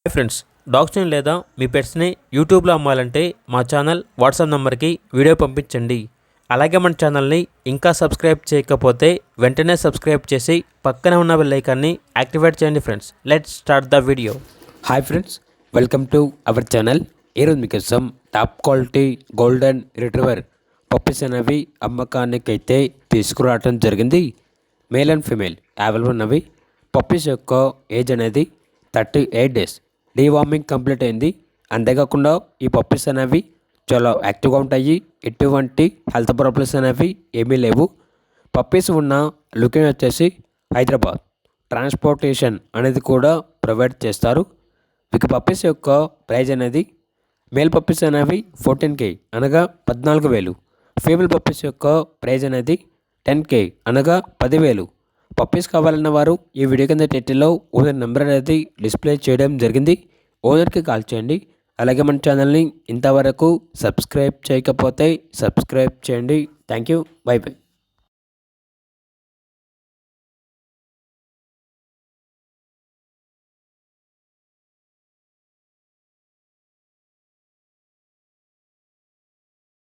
Hi friends, డాగ్స్ని లేదా మీ పెట్స్ని యూట్యూబ్లో అమ్మాలంటే మా ఛానల్ వాట్సాప్ నెంబర్కి వీడియో పంపించండి. అలాగే మన ఛానల్ని ఇంకా సబ్స్క్రైబ్ చేయకపోతే వెంటనే సబ్స్క్రైబ్ చేసి పక్కనే ఉన్న బెల్ ఐకాన్ని యాక్టివేట్ చేయండి. Friends, let's start the video. Hi friends, welcome to our channel. ఈరోజు మీకోసం top quality golden retriever puppies అనేవి అమ్మకానికి అయితే తీసుకురావడం జరిగింది. మేల్ అండ్ ఫీమేల్ అవైలబుల్ ఉన్నవి. పప్పీస్ యొక్క ఏజ్ అనేది 38 డేస్. డీవార్మింగ్ కంప్లీట్ అయింది. అంతేకాకుండా ఈ పప్పీస్ అనేవి చాలా యాక్టివ్గా ఉంటాయి. ఎటువంటి హెల్త్ ప్రాబ్లమ్స్ అనేవి ఏమీ లేవు. పప్పీస్ ఉన్న లొకేషన్ వచ్చేసి హైదరాబాద్. ట్రాన్స్పోర్టేషన్ అనేది కూడా ప్రొవైడ్ చేస్తారు. ఇక పప్పీస్ యొక్క ప్రైజ్ అనేది మేల్ పప్పీస్ అనేవి 14K అనగా 14,000. ఫీమేల్ పప్పీస్ యొక్క ప్రైజ్ అనేది 10K అనగా 10,000. పప్పీస్ కావాలన్న వారు ఈ వీడియో కింద టైటిల్లో ఓనర్ నెంబర్ అనేది డిస్ప్లే చేయడం జరిగింది. ఓనర్కి కాల్ చేయండి. అలాగే మన ఛానల్ని ఇంతవరకు సబ్స్క్రైబ్ చేయకపోతే సబ్స్క్రైబ్ చేయండి. Thank you. By by.